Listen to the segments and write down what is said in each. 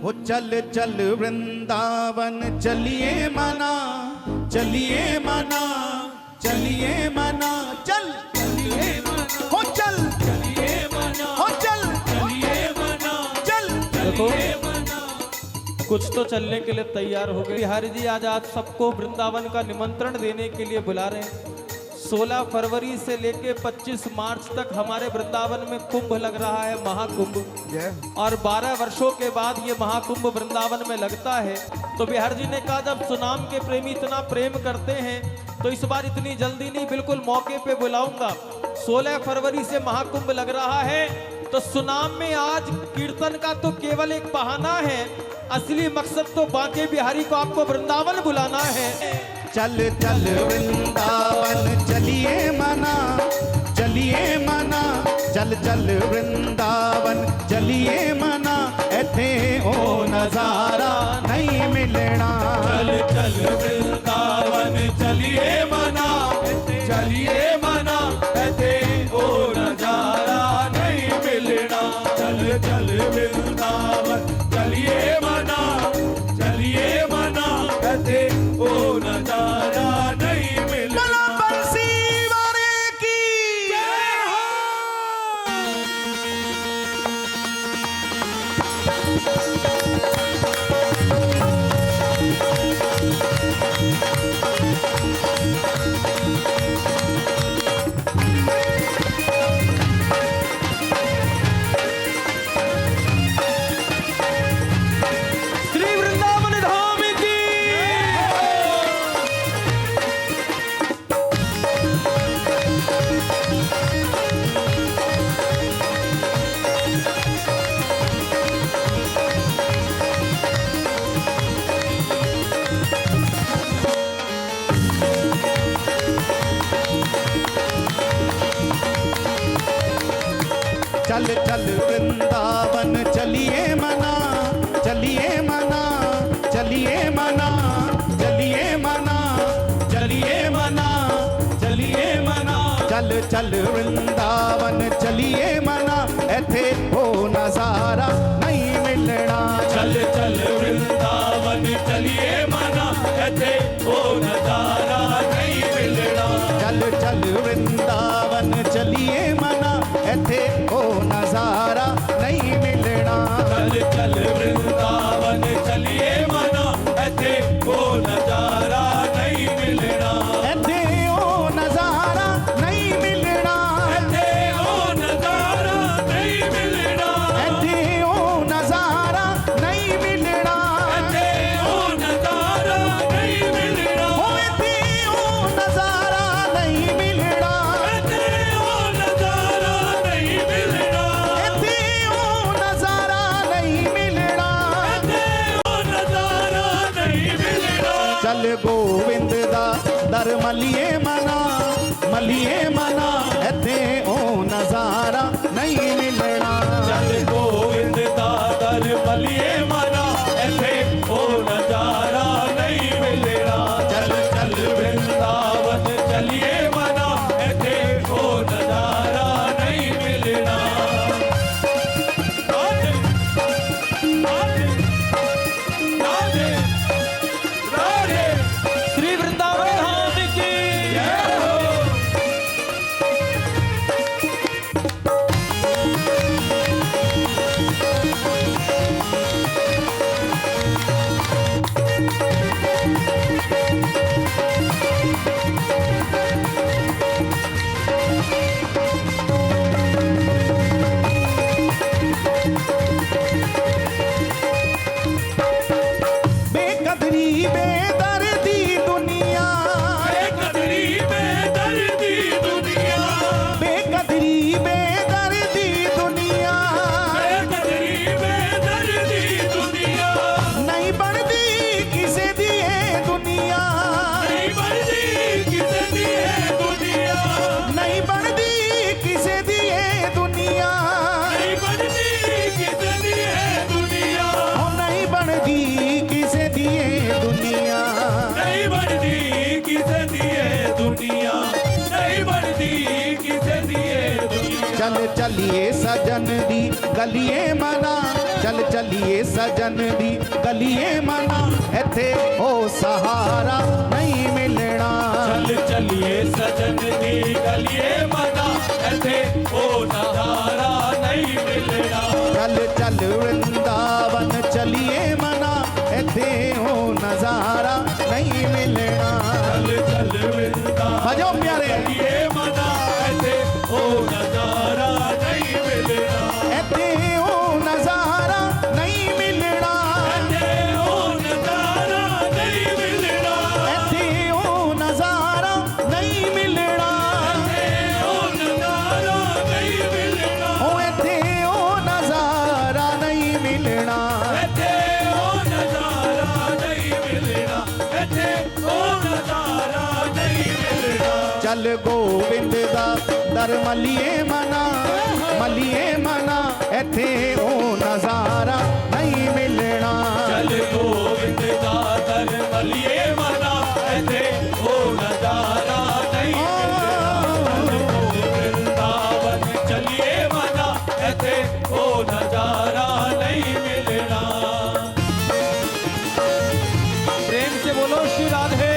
वो चल चल वृंदावन चलिए मना, चलिए मना, चलिए मना, चल चलिए मना, हो चल चलिए मना, हो चल चलिए मना, चल चलिए मना। कुछ तो चलने के लिए तैयार हो गए। बिहारी जी आज आप सबको वृंदावन का निमंत्रण देने के लिए बुला रहे हैं। 16 फरवरी से लेके 25 मार्च तक हमारे वृंदावन में कुंभ लग रहा है, महाकुंभ। और 12 वर्षों के बाद ये महाकुंभ वृंदावन में लगता है। तो बिहार जी ने कहा जब सुनाम के प्रेमी इतना प्रेम करते हैं तो इस बार इतनी जल्दी नहीं, बिल्कुल मौके पे बुलाऊंगा। 16 फरवरी से महाकुंभ लग रहा है तो सुनाम में आज कीर्तन का तो केवल एक बहाना है, असली मकसद तो बांके बिहारी को आपको वृंदावन बुलाना है। चल चल वृंदावन चलिए मना, चलिए मना, चल चल वृंदावन चलिए मना, एथे ओ नजारा नहीं मिलना। चल चल वृंदावन चलिए मना, चलिए मना, एथे ओ नजारा नहीं मिलना। चल चल वृंदावन चलिए मना, चलिए मना, एथे ओ नजारा नहीं मिलना। बंसी वाले की जय हो। श्री वृंदावन धाम की चल चल वृंदावन चलिए मना, चलिए मना, चलिए मना, चलिए मना, चलिए मना, चलिए मना। चल चल वृंदावन चलिए मना, एथे हो नजारा नहीं मिलना। चल चल वृंदावन चलिए मना, एथे ओ नजारा नहीं मिलना। चल चल वृंदावन चलिए मना, एथे ओ नजारा नहीं मिलना। चल चल वृंदावन चलिए मना, एथे ओ नजारा नहीं मिलना। एथे ओ नजारा नहीं मिलना। एथे ओ नजारा नहीं मिलना। एथे ओ नजारा नहीं मिलना। एथे ओ नजारा नहीं मिलना। ओ एथे ओ नजारा नहीं मिलना। एथे ओ नजारा नहीं मिलना। एथे ओ नजारा नहीं मिलना। एथे ओ नजारा नहीं मिलना। चल गोविंद दा दर मलिए मना, मलिए मना, एथे ओ नजारा नहीं मिलना। चल गोविंद दादर मलिए मना, एथे ओ नजारा नहीं मिलना। चल चल वृंदावन चलिए मना, एथे ओ नजारा नहीं मिलना। राधे राधे राधे राधे। श्री वृंदावन धाम की जय हो। बेकदरी बेदर्दी दुनिया, बेकदरी बेदर्दी दुनिया। बेकदरी बेदर्दी दुनिया, बेकदरी बेदर्दी दुनिया। नहीं बढ़ती किसे दिए दुनिया। नहीं बढ़ती किसे दिए दुनिया। नहीं बढ़ती किसे दिए दुनिया। नहीं बढ़ती किसे दिए दुनिया। ओ नहीं बढ़ती किसे दिए दुनिया। नहीं बढ़ती किसे दिए दुनिया। नहीं बढ़ती किसे दिए दुनिया। चल चलिए सजन दी गलिए मना, चल चलिए सजन दी गलिए मना इथे ओ सहारा नहीं मिलना चल चलिए सजन दी गलिए मना इथे ओ नजारा नहीं मिलना चल चल वृंदावन चलिए मना इथे ओ नजारा नहीं मिलना चल चल वृंदावन बजो प्यारे चलिए मना इथे ओ नजारा नहीं मिलना इथे ओ नजारा नहीं मिलना इथे ओ नजारा नहीं मिलना इथे ओ नजारा नहीं मिलना इथे ओ नजारा नहीं मिलना ओ इथे ओ नजारा नहीं मिलना इथे ओ नजारा नहीं मिलना इथे ओ नजारा नहीं मिलना चल गोविंद दा दर मलिए मना इथे ओ नजारा नहीं मिलना चल गोविंद दा दर मलिए मना इथे ओ नजारा नहीं मिलना वृंदावन चलिए मना इथे ओ नजारा नहीं मिलना प्रेम से बोलो श्री राधे।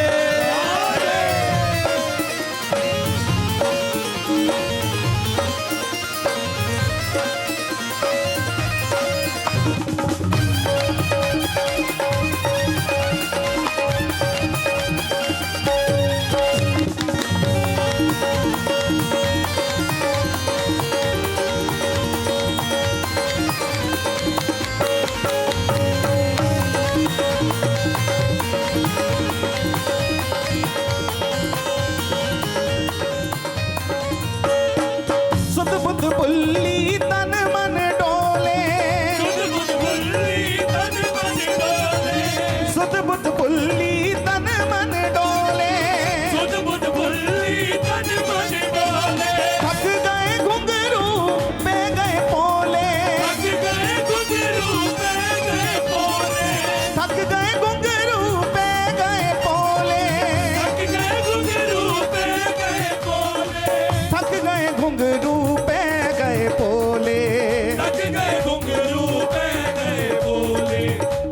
सुध बुध बुल्ली तन मन डोले सुध बुध बुल्ली तन मन डोले सुध बुध बुल्ली तन मन डोले सुध बुध बुल्ली तन मन डोले थक गए घुंघरू पे गए पोले थक गए घुंघरू पे गए पोले थक गए घुंघरू पे गए पोले थक गए घुंघरू पे गए पोले थक गए घुंघरू पे गए पोले थक गए घुंघरू पे गए पोले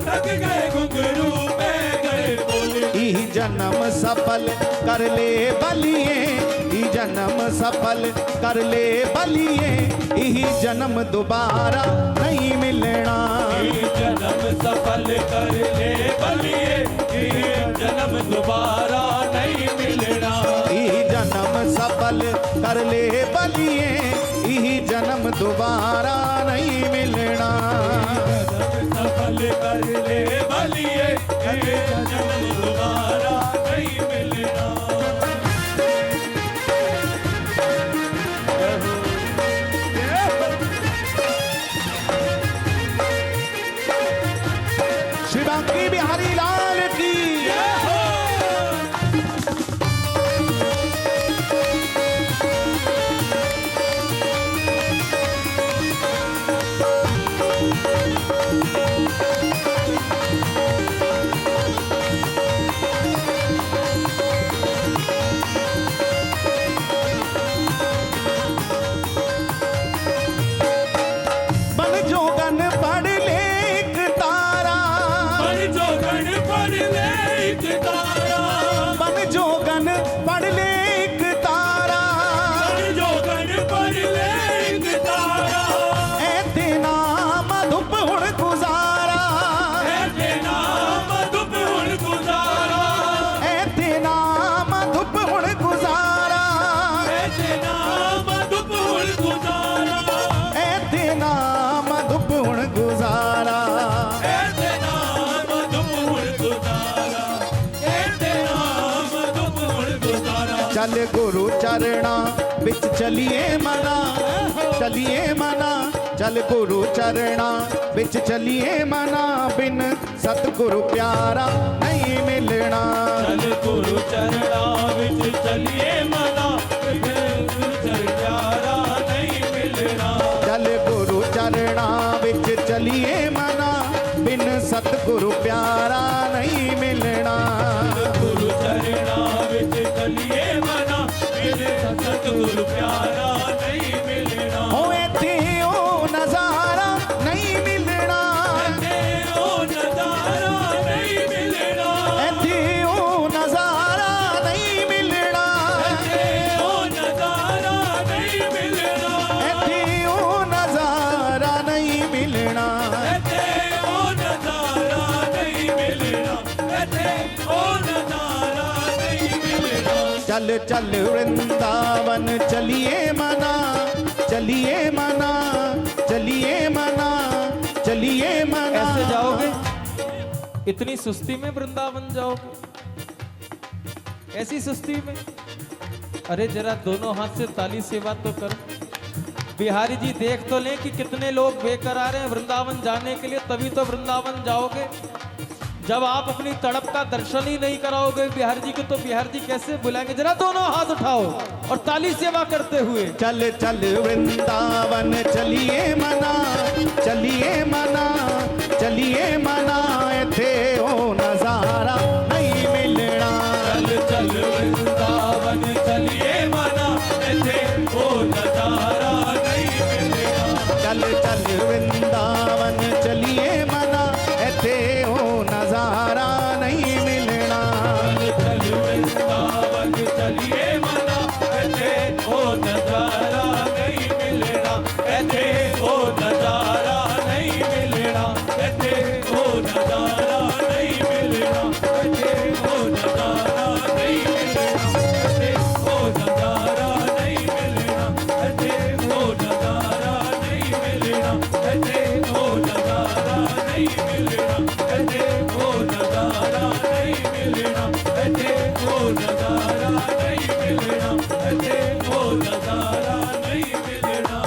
थक गए घुंघरू पे गए पोले ई जन्म सफल कर ले बलिए ई जन्म सफल कर ले बलिए ई जन्म दोबारा नहीं मिलना ये जन्म सफल कर ले बलिए ये जन्म दोबारा नहीं मिलना ई जन्म सफल कर ले बलिए ई जन्म दोबारा नहीं मिलना जन्म सफल कर ले बलिए ये जन्म दोबारा नहीं मिलना श्री बांकी बिहारी लाल की बन जोगन पढ़ ले एक तारा पर जो गण पढ़ ले एक तारा बन जोगन पढ़ ले एक तारा पर जो गण पढ़ ले एक तारा ऐते नाम धुप हुण गुजारा ऐसे नाम धुप हुण गुजारा ऐते नाम धुप हुण गुजारा ऐसे नाम धुप हुण गुजारा ऐते नाम धुप हुण गुजारा ऐसे नाम धुप हुण गुजारा ऐसे नाम धुप हुण गुजारा चल गुरु चरणा बिच चलिए मना चल गुरु चरणा बिच चलिए मना बिन सतगुरु प्यारा नहीं मिलना चल गुरु चरणा विच चलिए मना गुरु चरणा नहीं मिलना चल गुरु चरणा बिच चलिए मना बिन सतगुरु प्यारा नहीं मिलना गुरु चरणा विच चलिए मना मेरे सतगुरु प्यारा नहीं मिलना हो इथे ओ नजारा नहीं मिलना चल चल वृंदावन चलिए मना, चलिए मना, चलिए मना, चलिए मना। ऐसे जाओगे? इतनी सुस्ती में वृंदावन जाओगे? ऐसी सुस्ती में? अरे जरा दोनों हाथ से ताली सेवा तो करो। बिहारी जी देख तो लें कि कितने लोग बेकरार हैं वृंदावन जाने के लिए, तभी तो वृंदावन जाओगे। जब आप अपनी तड़प का दर्शन ही नहीं कराओगे बिहारी जी को, तो बिहारी जी कैसे बुलाएंगे? जरा दोनों हाथ उठाओ और ताली सेवा करते हुए। चल चल वृंदावन चलिए मना, चलिए मना, चलिए मना, थे ओ नजारा नहीं मिलना। चल चल वृंदावन चलिए मना, थे ओ नजारा नहीं मिलना। चल चल वृंदावन चलिए मना, थे ओ नजारा नहीं मिलना। चल वृंदावन चलिए मना, थे ओ नजारा नहीं मिलना। थे ओ नजारा नहीं मिलना। थे ओ नजारा नहीं मिलना। थे ओ नजारा नहीं मिलना। थे ओ नजारा नहीं मिलना। थे ओ नजारा नहीं मिलना। थे ओ नजारा नहीं मिलना। थे ओ नजारा नहीं मिलना। थे ओ नजारा नहीं मिलना। थे ओ नजारा नहीं मिलना।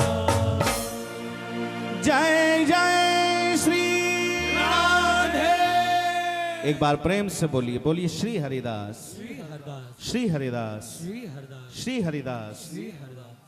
जय जय श्री राधे। एक बार प्रेम से बोलिए, बोलिए श्री हरिदास, श्री हरदास, श्री हरिदास, श्री हरदास, श्री हरिदास। श्री हरदास।